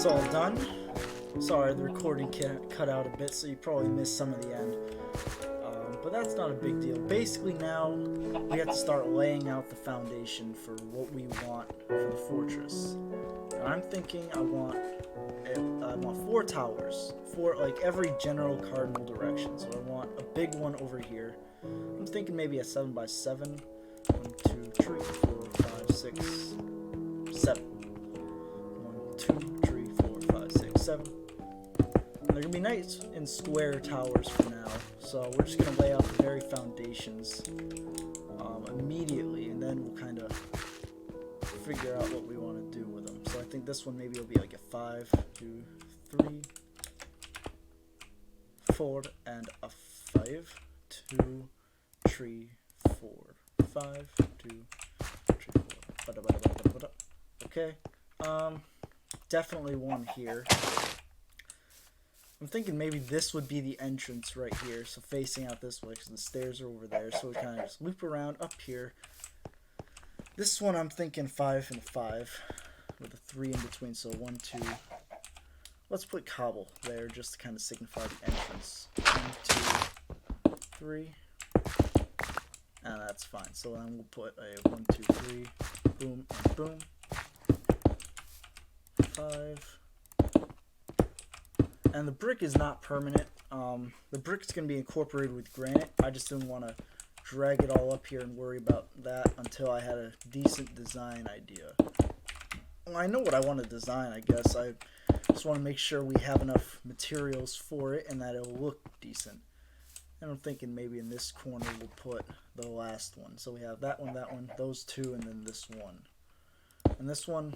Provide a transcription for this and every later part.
That's all done. Sorry, the recording cut out a bit, so you probably missed some of the end. But that's not a big deal. Basically now, we have to start laying out the foundation for what we want for the fortress. And I'm thinking I want 4 towers, 4 like every general cardinal direction. So I want a big one over here. I'm thinking maybe a 7x7. 1, 2, 3, 4, 5, 6, 7. 1, 2, 3, 4, 5, 6, 7. They're going to be nice in square towers for now, so we're just going to lay out the very foundations immediately, and then we'll kind of figure out what we want to do with them. So I think this one maybe will be like a 5, 2, 3, 4, and a 5, 2, 3, 4, 5, 2, 3, 4. Okay, definitely one here. I'm thinking maybe this would be the entrance right here, so facing out this way, because the stairs are over there, so we kind of just loop around up here. This one I'm thinking 5 and 5, with a 3 in between, so 1, 2. Let's put cobble there, just to kind of signify the entrance. 1, 2, 3. And that's fine, so then we'll put a 1, 2, 3, boom, and boom. 5. And the brick is not permanent. The brick is going to be incorporated with granite. I just didn't want to drag it all up here and worry about that until I had a decent design idea. Well, I know what I want to design, I guess. I just want to make sure we have enough materials for it and that it'll look decent. And I'm thinking maybe in this corner we'll put the last one. So we have that one, those 2, and then this one. And this one,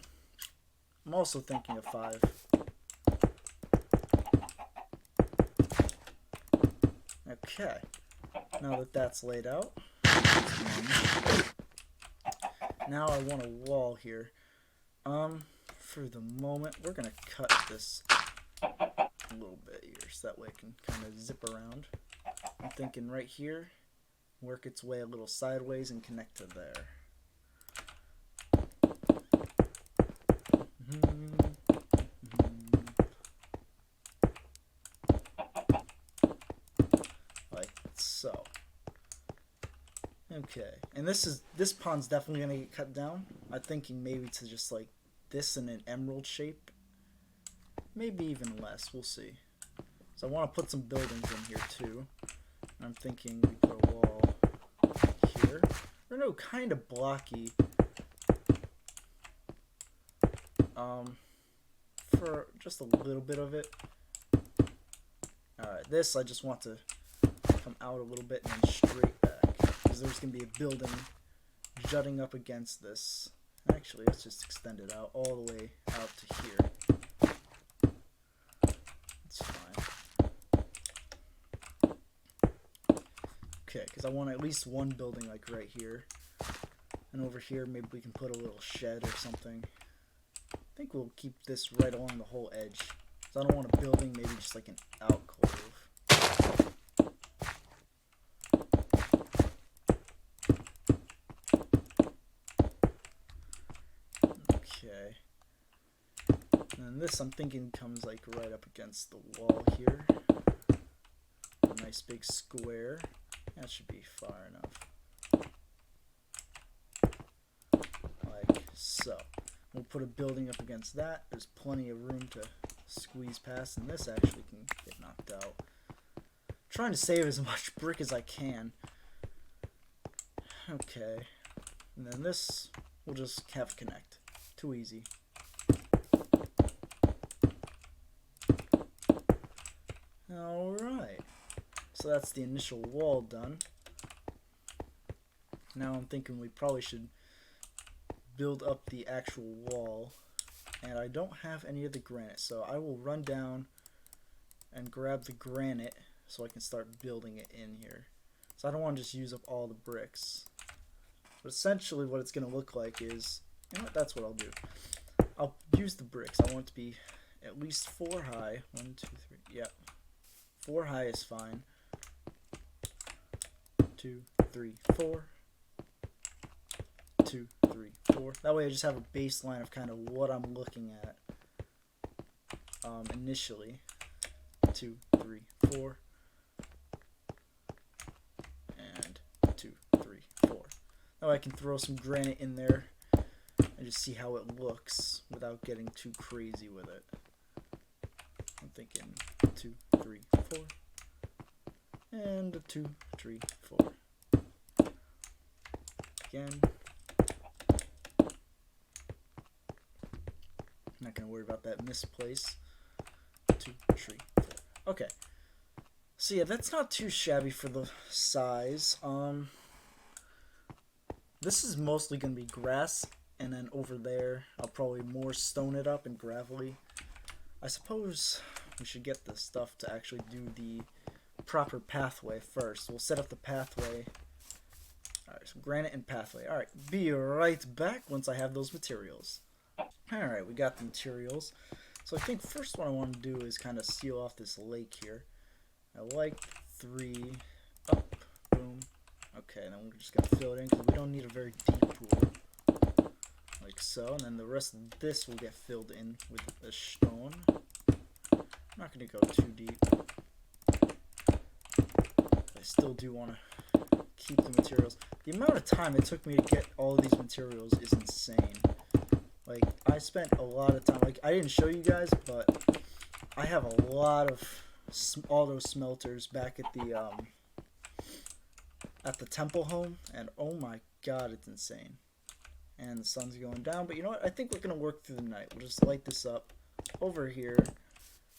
I'm also thinking of 5. Okay, now that that's laid out, now I want a wall here. For the moment, we're gonna cut this a little bit here, so that way it can kind of zip around. I'm thinking right here, work its way a little sideways and connect to there. So, okay, and this pond's definitely gonna get cut down. I'm thinking maybe to just like this in an emerald shape, maybe even less. We'll see. So I want to put some buildings in here too. I'm thinking we put a wall here. Or no, kind of blocky. For just a little bit of it. All right, this I just want to come out a little bit and then straight back, because there's going to be a building jutting up against this. Actually, let's just extend it out all the way out to here. That's fine. Okay, because I want at least one building like right here. And over here maybe we can put a little shed or something. I think we'll keep this right along the whole edge. So I don't want a building, maybe just like an alcove. Okay, and this I'm thinking comes like right up against the wall here. A nice big square. That should be far enough. Like so. We'll put a building up against that. There's plenty of room to squeeze past, and this actually can get knocked out. I'm trying to save as much brick as I can. Okay, and then this we'll just have connect. Too easy. Alright. So that's the initial wall done. Now I'm thinking we probably should build up the actual wall. And I don't have any of the granite, so I will run down and grab the granite so I can start building it in here. So I don't want to just use up all the bricks. But essentially what it's going to look like is, you know what, that's what I'll do. I'll use the bricks. I want it to be at least 4 high. 1, 2, 3. Yep. 4 high is fine. 2, 3, 4. 2, 3, 4. That way I just have a baseline of kind of what I'm looking at. initially. 2, 3, 4. And 2, 3, 4. Now I can throw some granite in there and just see how it looks without getting too crazy with it. I'm thinking 2, 3, 4. And a 2, 3, 4. Again. I'm not gonna worry about that misplace. 2, 3, 4. Okay. So yeah, that's not too shabby for the size. This is mostly gonna be grass, and then over there I'll probably more stone it up and gravelly. I suppose we should get the stuff to actually do the proper pathway first. We'll set up the pathway. Alright, so granite and pathway. Alright, be right back once I have those materials. Alright, we got the materials. So I think first what I want to do is kind of seal off this lake here. I like 3 up, boom. Okay, then we're just gonna fill it in because we don't need a very deep pool. Like so, and then the rest of this will get filled in with the stone. I'm not gonna go too deep. I still do want to keep the materials. The amount of time it took me to get all of these materials is insane. Like, I spent a lot of time. Like, I didn't show you guys, but I have a lot of all those smelters back at the temple home, and oh my god, it's insane. And the sun's going down, but you know what? I think we're gonna work through the night. We'll just light this up over here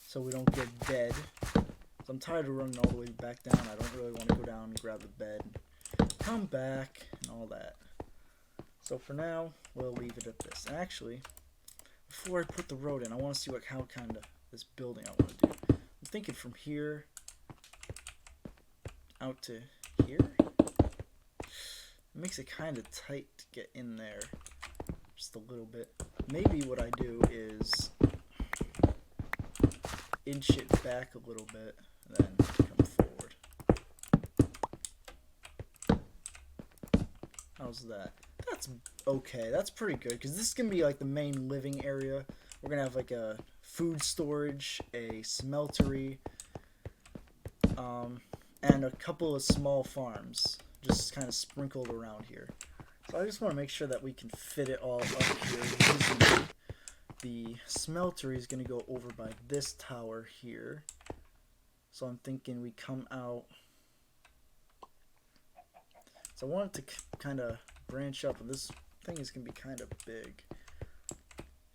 so we don't get dead. So I'm tired of running all the way back down. I don't really want to go down and grab the bed, come back, and all that. So for now, we'll leave it at this. And actually, before I put the road in, I want to see how kind of this building I want to do. I'm thinking from here out to here. It makes it kind of tight to get in there, just a little bit. Maybe what I do is inch it back a little bit, and then come forward. How's that? That's okay. That's pretty good, because this is going to be like the main living area. We're going to have like a food storage, a smeltery, and a couple of small farms just kind of sprinkled around here. So I just want to make sure that we can fit it all up here easily. The smeltery is going to go over by this tower here. So I'm thinking we come out. So I want it to kind of branch up, and this thing is going to be kind of big.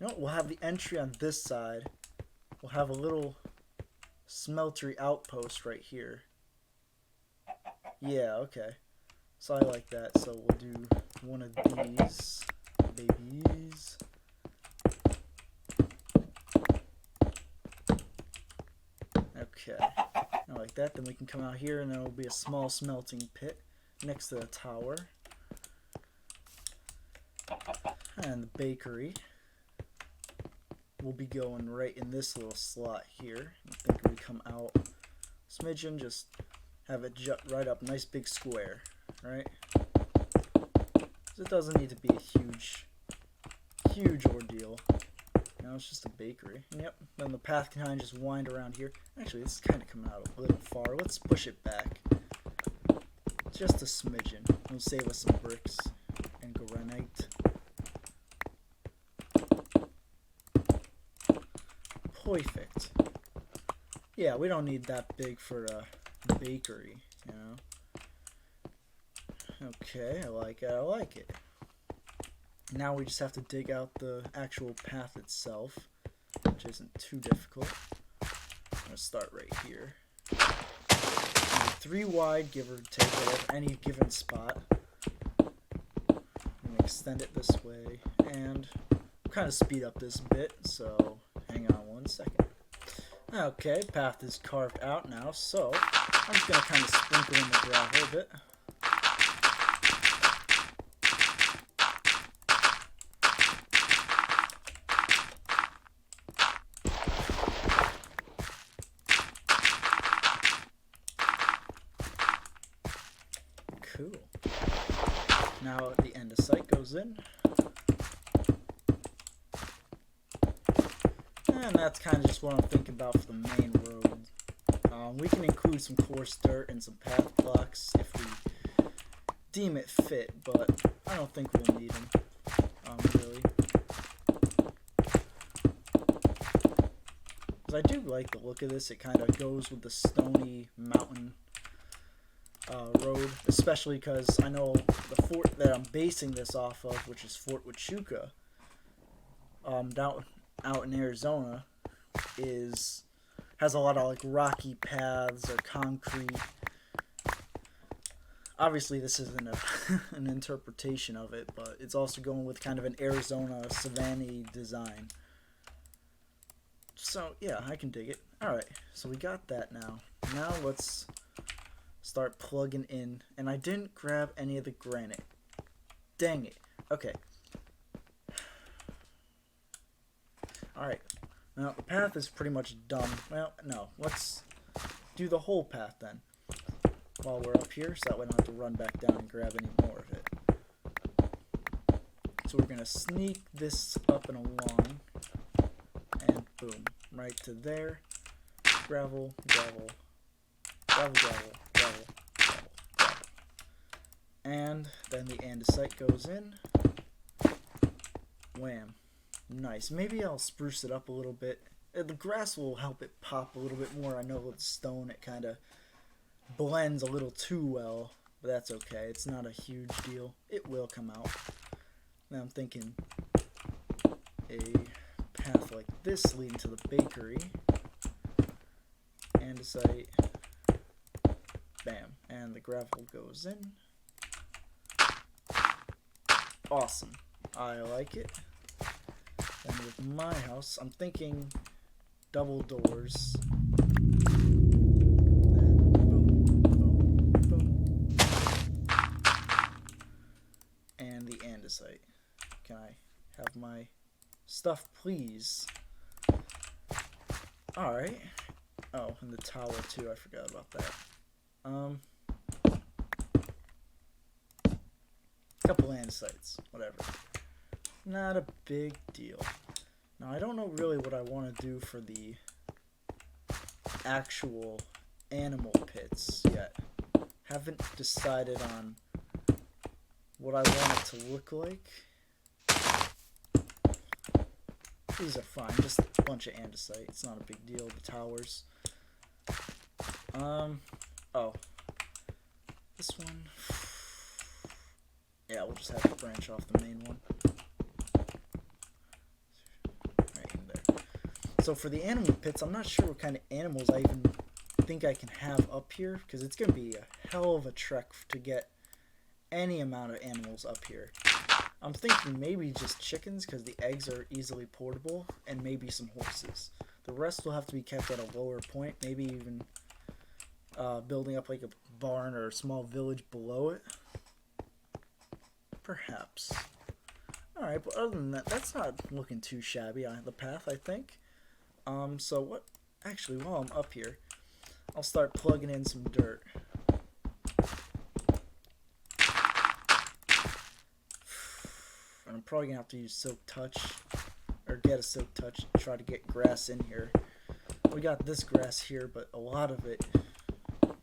You know what? We'll have the entry on this side. We'll have a little smeltery outpost right here. Yeah, okay. So I like that. So we'll do one of these babies. Okay. I like that. Then we can come out here, and there will be a small smelting pit next to the tower. And the bakery will be going right in this little slot here. I think we come out smidgen, just have it jut right up, nice big square, right? So it doesn't need to be a huge ordeal. You know, it's just a bakery. Yep. Then the path can kind of just wind around here. Actually, this is kind of coming out a little far. Let's push it back just a smidgen. It'll save us some bricks and granite. Perfect. Yeah, we don't need that big for a bakery, you know. Okay, I like it, I like it. Now we just have to dig out the actual path itself, which isn't too difficult. I'm gonna start right here. 3 wide, give or take, at any given spot. I'm gonna extend it this way, and kind of speed up this bit, so hang on 1 second. Okay, path is carved out now, so I'm just going to kind of sprinkle in the gravel a bit. Cool. Now the andesite goes in. And that's kind of just what I'm thinking about for the main road. We can include some coarse dirt and some path blocks if we deem it fit, but I don't think we'll need them, really. Because I do like the look of this. It kind of goes with the stony mountain road, especially because I know the fort that I'm basing this off of, which is Fort Huachuca, down out in Arizona, has a lot of like rocky paths or concrete. Obviously, this isn't an interpretation of it, but it's also going with kind of an Arizona savanna design. So yeah, I can dig it. All right, so we got that now. Now let's start plugging in. And I didn't grab any of the granite. Dang it. Okay. All right. Now, the path is pretty much done. Well, no. Let's do the whole path then. While we're up here, so that way I don't have to run back down and grab any more of it. So we're going to sneak this up and along. And boom. Right to there. Gravel, gravel, gravel, gravel, gravel, gravel, gravel. And then the andesite goes in. Wham. Nice. Maybe I'll spruce it up a little bit. The grass will help it pop a little bit more. I know with stone it kind of blends a little too well, but that's okay. It's not a huge deal. It will come out. Now I'm thinking a path like this leading to the bakery. Andesite. Bam. And the gravel goes in. Awesome. I like it. And with my house, I'm thinking double doors. Then boom, boom, boom. And the andesite. Can I have my stuff, please? Alright. Oh, and the tower too, I forgot about that. Couple andesites, whatever. Not a big deal. Now, I don't know really what I want to do for the actual animal pits yet. Haven't decided on what I want it to look like. These are fine, just a bunch of andesite. It's not a big deal, the towers. Oh. This one. Yeah, we'll just have to branch off the main one. Right in there. So for the animal pits, I'm not sure what kind of animals I even think I can have up here, because it's going to be a hell of a trek to get any amount of animals up here. I'm thinking maybe just chickens, because the eggs are easily portable, and maybe some horses. The rest will have to be kept at a lower point, maybe even building up like a barn or a small village below it. Perhaps. Alright, but other than that, that's not looking too shabby on the path, I think. So what, actually, while I'm up here, I'll start plugging in some dirt. And I'm probably gonna have to use silk touch, or get a silk touch to try to get grass in here. We got this grass here, but a lot of it,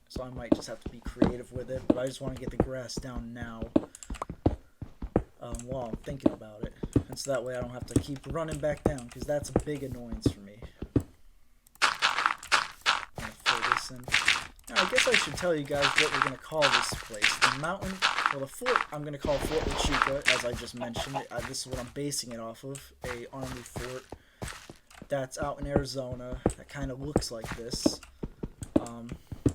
so I might just have to be creative with it, but I just want to get the grass down now. While I'm thinking about it, and so that way I don't have to keep running back down, because that's a big annoyance for me. I'm gonna fill this in. Now, I guess I should tell you guys what we're gonna call this place. The mountain, well, the fort I'm gonna call Fort Huachuca, as I just mentioned. This is what I'm basing it off of, a army fort that's out in Arizona that kind of looks like this.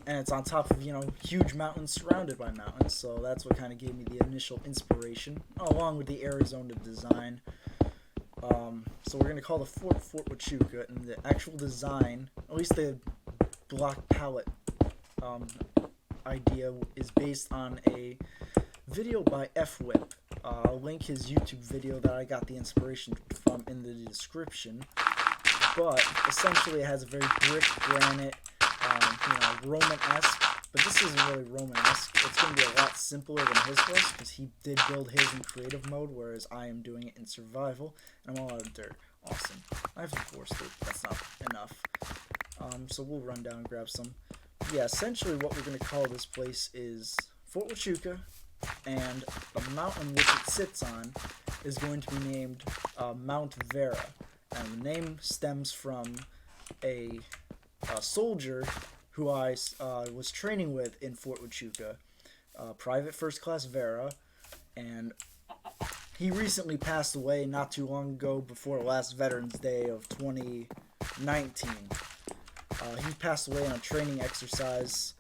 And it's on top of, you know, huge mountains surrounded by mountains, so that's what kind of gave me the initial inspiration, along with the Arizona design. So we're going to call the fort Fort Huachuca, and the actual design, at least the block palette idea, is based on a video by F-Whip. I'll link his YouTube video that I got the inspiration from in the description, but essentially it has a very brick granite, Roman-esque, but this isn't really Roman-esque. It's going to be a lot simpler than his was, because he did build his in creative mode, whereas I am doing it in survival, and I'm all out of dirt. Awesome. I have the force, but that's not enough. So we'll run down and grab some. Yeah, essentially what we're going to call this place is Fort Huachuca, and the mountain which it sits on is going to be named Mount Vera. And the name stems from a soldier who I was training with in Fort Huachuca, Private First Class Vera, and he recently passed away not too long ago, before last Veterans Day of 2019. He passed away on a training exercise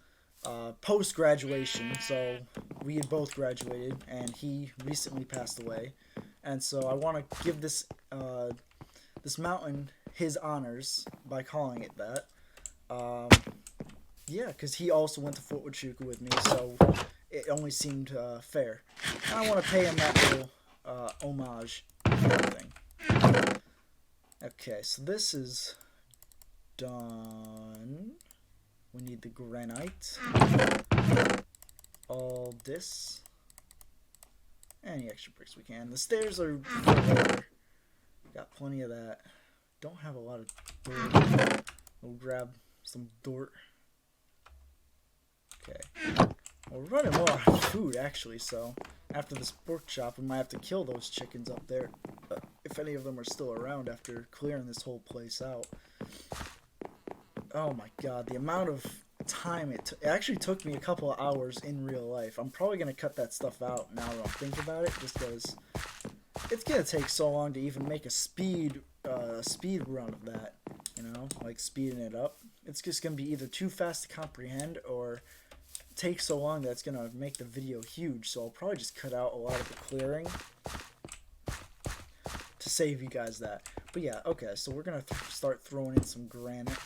post-graduation, so we had both graduated, and he recently passed away. And so I want to give this this mountain his honors by calling it that. Yeah, because he also went to Fort Huachuca with me, so it only seemed fair. I want to pay him that little homage thing. Okay, so this is done. We need the granite, all this, any extra bricks we can. The stairs are lower. Got plenty of that. Don't have a lot of dirt. We'll grab some dirt. Okay. We're running low on food, actually, so after this pork chop, we might have to kill those chickens up there, if any of them are still around after clearing this whole place out. Oh my god, the amount of time it actually took me a couple of hours in real life. I'm probably going to cut that stuff out now that I'm thinking about it, just because it's going to take so long to even make a speed run of that, you know, like speeding it up. It's just going to be either too fast to comprehend or take so long that it's going to make the video huge, so I'll probably just cut out a lot of the clearing to save you guys that. But yeah, okay, so we're going to start throwing in some granite.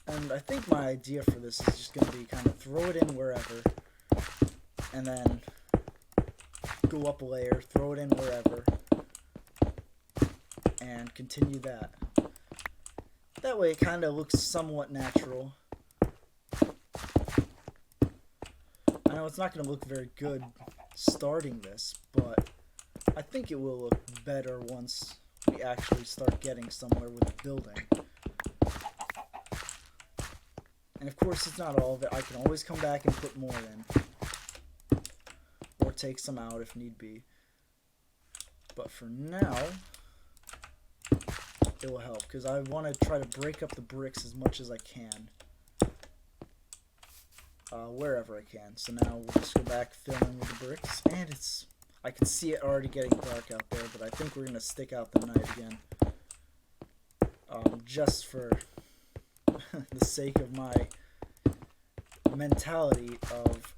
And I think my idea for this is just going to be kind of throw it in wherever, and then go up a layer, throw it in wherever, and continue that. That way it kind of looks somewhat natural. I know it's not going to look very good starting this, but I think it will look better once we actually start getting somewhere with the building. And of course, it's not all of it. I can always come back and put more in, or take some out if need be. But for now, it will help, because I want to try to break up the bricks as much as I can, wherever I can. So now we'll just go back, fill in with the bricks, and I can see it already getting dark out there, but I think we're going to stick out the night again, just for the sake of my mentality of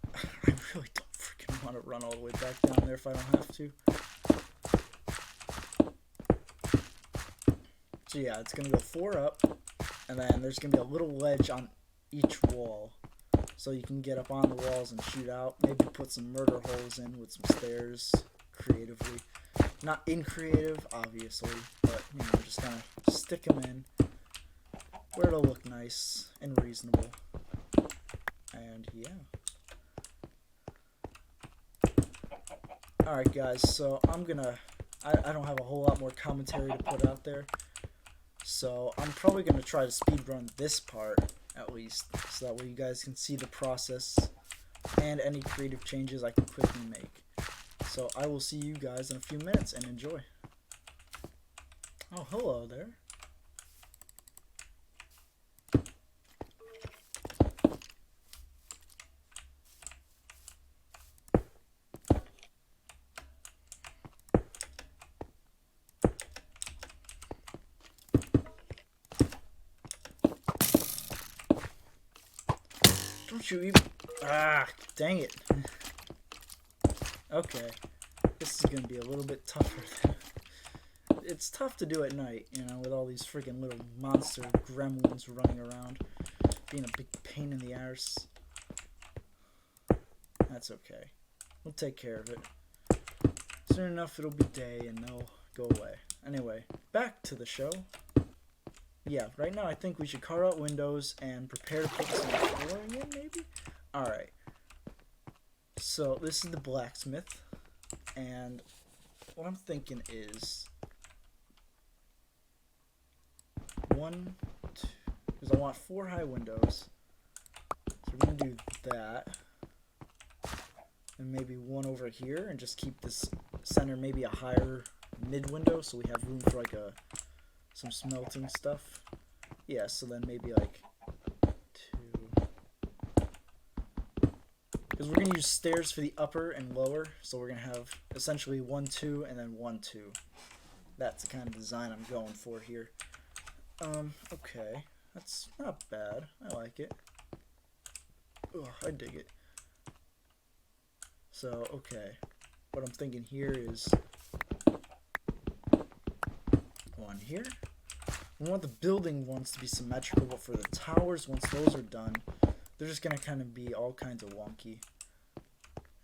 I really don't freaking want to run all the way back down there if I don't have to. So yeah, it's going to go 4 up, and then there's going to be a little ledge on each wall, so you can get up on the walls and shoot out. Maybe put some murder holes in with some stairs creatively. Not in creative, obviously, but you know, just kind of stick them in where it'll look nice and reasonable. And yeah. Alright guys, so I don't have a whole lot more commentary to put out there. So I'm probably gonna try to speedrun this part at least, so that way you guys can see the process and any creative changes I can quickly make. So I will see you guys in a few minutes, and enjoy. Oh, hello there. Don't you even... Ah, dang it. Okay. This is going to be a little bit tougher than... It's tough to do at night, you know, with all these freaking little monster gremlins running around. Being a big pain in the arse. That's okay. We'll take care of it. Soon enough it'll be day and they'll go away. Anyway, back to the show. yeah, right now I think we should carve out windows and prepare to put some flooring in, maybe? Alright. So, this is the blacksmith. And what I'm thinking is... 1, 2... Because I want 4 high windows. So we're going to do that. And maybe 1 over here. And just keep this center maybe a higher mid window. So we have room for like some smelting stuff. Yeah, so then maybe like 2. Because we're going to use stairs for the upper and lower. So we're going to have essentially 1, 2, and then 1, 2. That's the kind of design I'm going for here. Okay. That's not bad. I like it. Ugh, I dig it. So, okay. What I'm thinking here is 1 here. I want the building ones to be symmetrical, but for the towers, once those are done, they're just going to kind of be all kinds of wonky.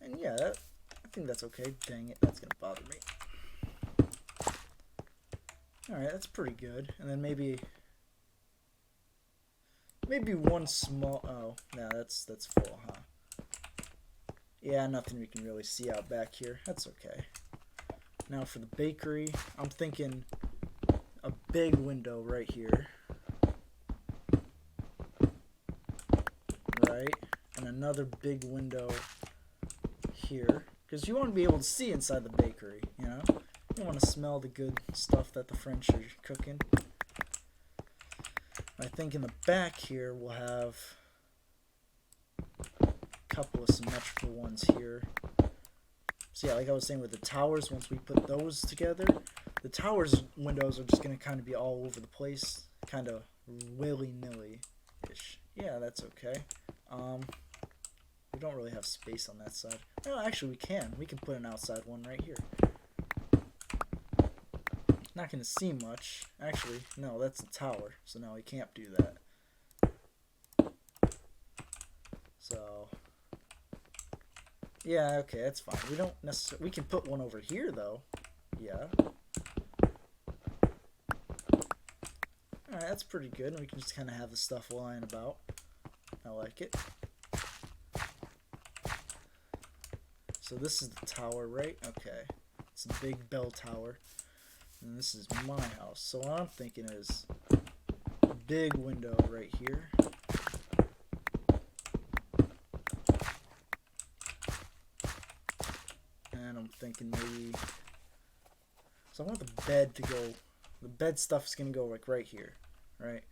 And yeah, I think that's okay. Dang it, that's going to bother me. Alright, that's pretty good. And then maybe 1 small... Oh, no, that's full, huh? Yeah, nothing we can really see out back here. That's okay. Now for the bakery, I'm thinking a big window right here. Right? And another big window here. Because you want to be able to see inside the bakery, you know? You want to smell the good stuff that the French are cooking. I think in the back here we'll have a couple of symmetrical ones here. So yeah, like I was saying with the towers, once we put those together, the towers windows are just going to kind of be all over the place, kind of willy-nilly-ish. Yeah, that's okay. We don't really have space on that side. No, actually we can. We can put an outside one right here. Not going to see much. Actually, no, that's the tower. So no, we can't do that. So, yeah, okay, that's fine. We don't necessarily... We can put one over here, though. Yeah. Alright, that's pretty good. And we can just kind of have the stuff lying about. I like it. So this is the tower, right? Okay. It's a big bell tower. And this is my house. So what I'm thinking is a big window right here. And I'm thinking maybe... So I want the bed to go... The bed stuff is going to go like right here. Right?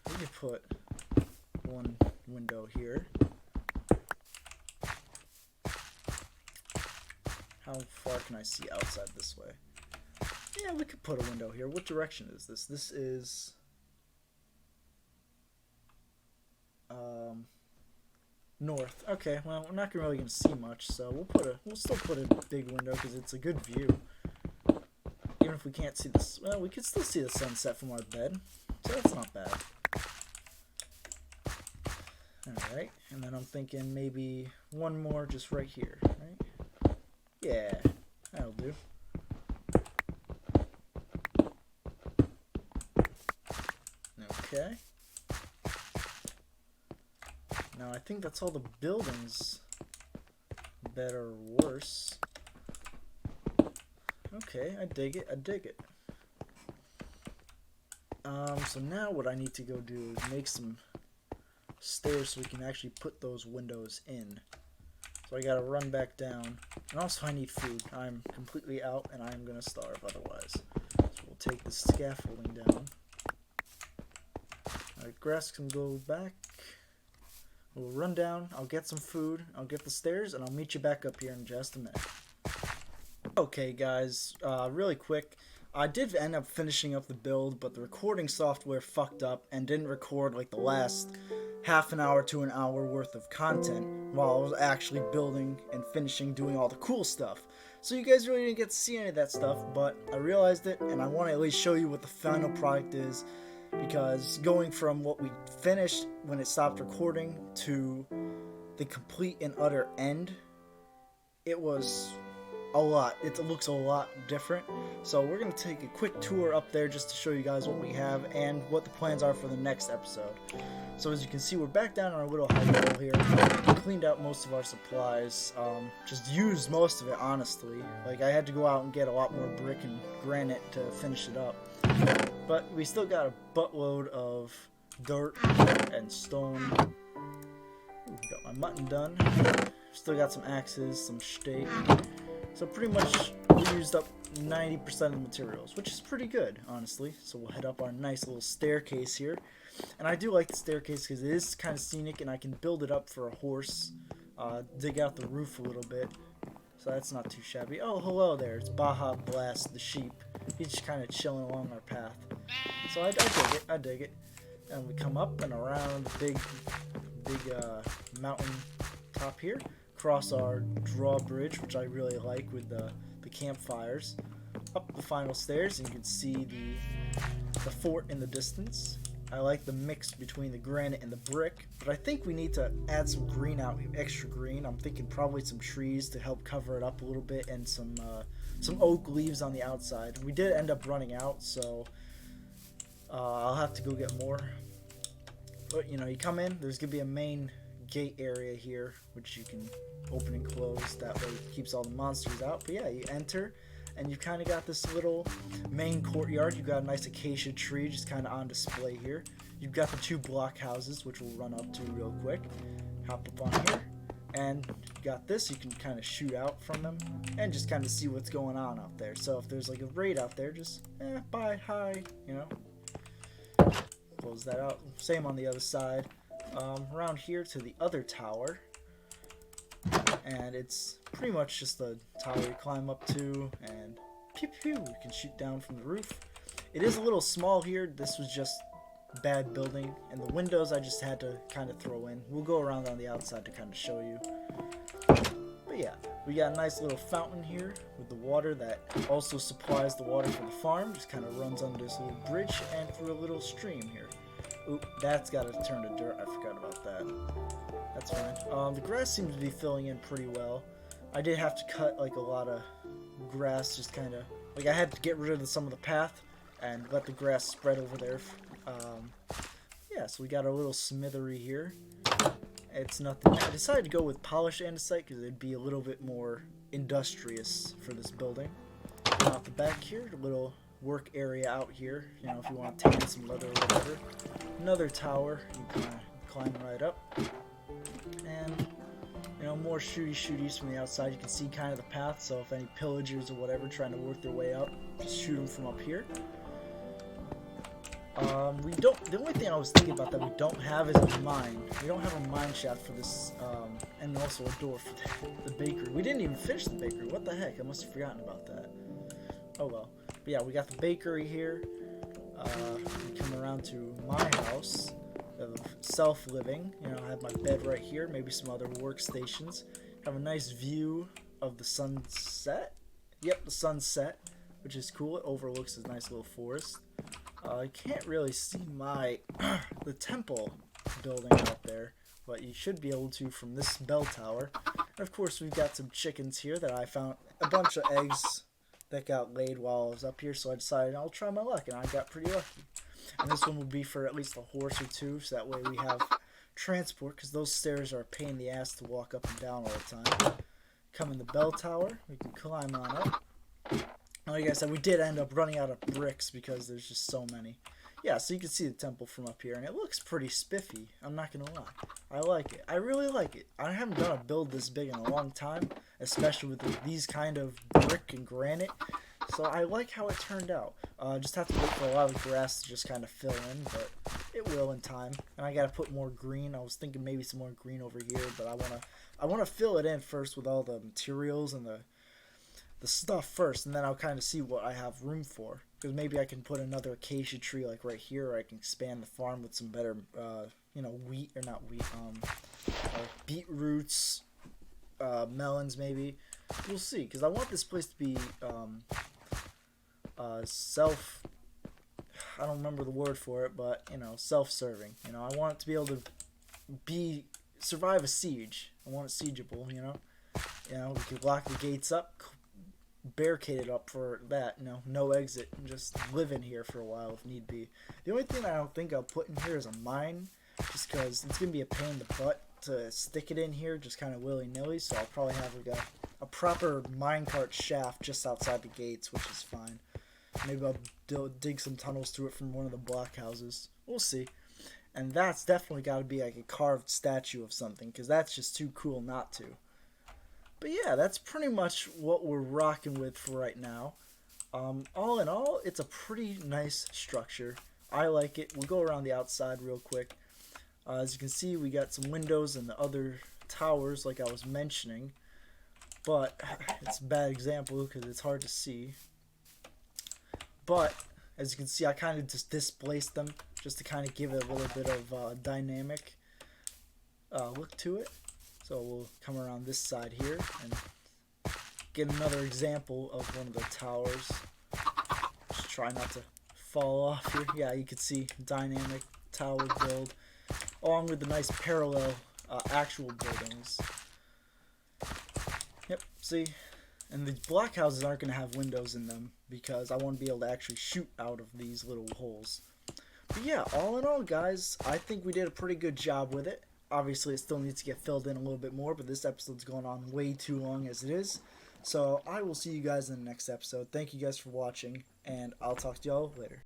We can put 1 window here. How far can I see outside this way? Yeah, we could put a window here. What direction is this? This is... north. Okay, well, we're not really going to see much, so we'll still put a big window because it's a good view. Even if we can't see this... Well, we could still see the sunset from our bed, so that's not bad. Alright, and then I'm thinking maybe 1 more just right here, right? Yeah, that'll do. Okay. Now I think that's all the buildings that are worse. Okay, I dig it, I dig it. So now what I need to go do is make some stairs so we can actually put those windows in. So I gotta run back down. And also I need food. I'm completely out and I'm gonna starve otherwise. So we'll take the scaffolding down. Alright, grass can go back. We'll run down, I'll get some food, I'll get the stairs, and I'll meet you back up here in just a minute. Okay guys, really quick. I did end up finishing up the build, but the recording software fucked up and didn't record like the last half an hour to an hour worth of content while I was actually building and finishing doing all the cool stuff. So you guys really didn't get to see any of that stuff, but I realized it and I want to at least show you what the final product is, because going from what we finished when it stopped recording to the complete and utter end, it was a lot. It looks a lot different. So we're going to take a quick tour up there just to show you guys what we have and what the plans are for the next episode. So as you can see, we're back down on our little high level here. We cleaned out most of our supplies. Just used most of it, honestly. Like, I had to go out and get a lot more brick and granite to finish it up. But we still got a buttload of dirt and stone. Ooh, got my mutton done. Still got some axes, some steak. So pretty much we used up 90% of the materials, which is pretty good, honestly. So we'll head up our nice little staircase here. And I do like the staircase because it is kind of scenic, and I can build it up for a horse. Dig out the roof a little bit. So that's not too shabby. Oh, hello there. It's Baja Blast, the sheep. He's just kind of chilling along our path. So I dig it. I dig it. And we come up and around the big mountain top here. Cross our drawbridge, which I really like with the campfires. Up the final stairs, and you can see the fort in the distance. I like the mix between the granite and the brick, but I think we need to add some green out, extra green. I'm thinking probably some trees to help cover it up a little bit, and some oak leaves on the outside. We did end up running out, so I'll have to go get more. But you know, you come in, there's gonna be a main gate area here, which you can open and close. That way it keeps all the monsters out. But yeah, you enter, and you've kind of got this little main courtyard. You've got a nice acacia tree just kind of on display here. You've got the 2 block houses, which we'll run up to real quick. Hop up on here, and you got this. You can kind of shoot out from them and just kind of see what's going on out there. So if there's like a raid out there, just bye, hi, you know. Close that out. Same on the other side. Around here to the other tower, and it's pretty much just a tower you climb up to, and pew pew, you can shoot down from the roof. It is a little small here. This was just bad building, and the windows I just had to kind of throw in. We'll go around on the outside to kind of show you. But yeah, we got a nice little fountain here with the water that also supplies the water for the farm. Just kind of runs under this little bridge and through a little stream here. Oop, that's got to turn to dirt. I forgot about that. That's fine. The grass seems to be filling in pretty well. I did have to cut like a lot of grass, just kind of like I had to get rid of some of the path and let the grass spread over there. Yeah, so we got our little smithery here. It's nothing. I decided to go with polished andesite because it'd be a little bit more industrious for this building. Off the back here, a little work area out here, you know, if you want to tan some leather or whatever. Another tower, you can climb right up, and you know, more shooties from the outside. You can see kind of the path, so if any pillagers or whatever trying to work their way up, just shoot them from up here. The only thing I was thinking about that we don't have is a mine. We don't have a mine shaft for this, and also a door for the bakery. We didn't even finish the bakery. What the heck? I must have forgotten about that. Oh well. But yeah, we got the bakery here. We come around to my house of self-living. You know, I have my bed right here, maybe some other workstations. Have a nice view of the sunset. Yep, the sunset, which is cool. It overlooks this nice little forest. I can't really see the temple building out there, but you should be able to from this bell tower. And of course, we've got some chickens here that I found a bunch of eggs that got laid while I was up here, so I decided I'll try my luck, and I got pretty lucky. And this one will be for at least a horse or two, so that way we have transport, because those stairs are a pain in the ass to walk up and down all the time. Come in the bell tower, we can climb on up. Like I said, we did end up running out of bricks because there's just so many. Yeah, so you can see the temple from up here, and it looks pretty spiffy, I'm not going to lie. I like it. I really like it. I haven't done a build this big in a long time, especially with these kind of brick and granite. So I like how it turned out. Just have to wait for a lot of grass to just kind of fill in, but it will in time. And I got to put more green. I was thinking maybe some more green over here, but I want to fill it in first with all the materials and the stuff first, and then I'll kind of see what I have room for. Because maybe I can put another acacia tree like right here, or I can expand the farm with some better, you know, beetroots, melons maybe. We'll see, because I want this place to be I don't remember the word for it, but, you know, self-serving. You know, I want it to be able to survive a siege. I want it siegeable, you know. You know, we could lock the gates up, barricaded up for that, you know, no exit, and just live in here for a while if need be. The only thing I don't think I'll put in here is a mine, just because it's going to be a pain in the butt to stick it in here just kind of willy-nilly, so I'll probably have like a proper minecart shaft just outside the gates, which is fine. Maybe I'll dig some tunnels through it from one of the block houses. We'll see. And that's definitely got to be like a carved statue of something, because that's just too cool not to. But yeah, that's pretty much what we're rocking with for right now. All in all, it's a pretty nice structure. I like it. We'll go around the outside real quick. As you can see, we got some windows and the other towers like I was mentioning. But it's a bad example because it's hard to see. But as you can see, I kind of just displaced them just to kind of give it a little bit of dynamic look to it. So we'll come around this side here and get another example of one of the towers. Just try not to fall off here. Yeah, you can see dynamic tower build along with the nice parallel actual buildings. Yep, see? And these block houses aren't going to have windows in them because I want to be able to actually shoot out of these little holes. But yeah, all in all, guys, I think we did a pretty good job with it. Obviously, it still needs to get filled in a little bit more, but this episode's going on way too long as it is. So I will see you guys in the next episode. Thank you guys for watching, and I'll talk to y'all later.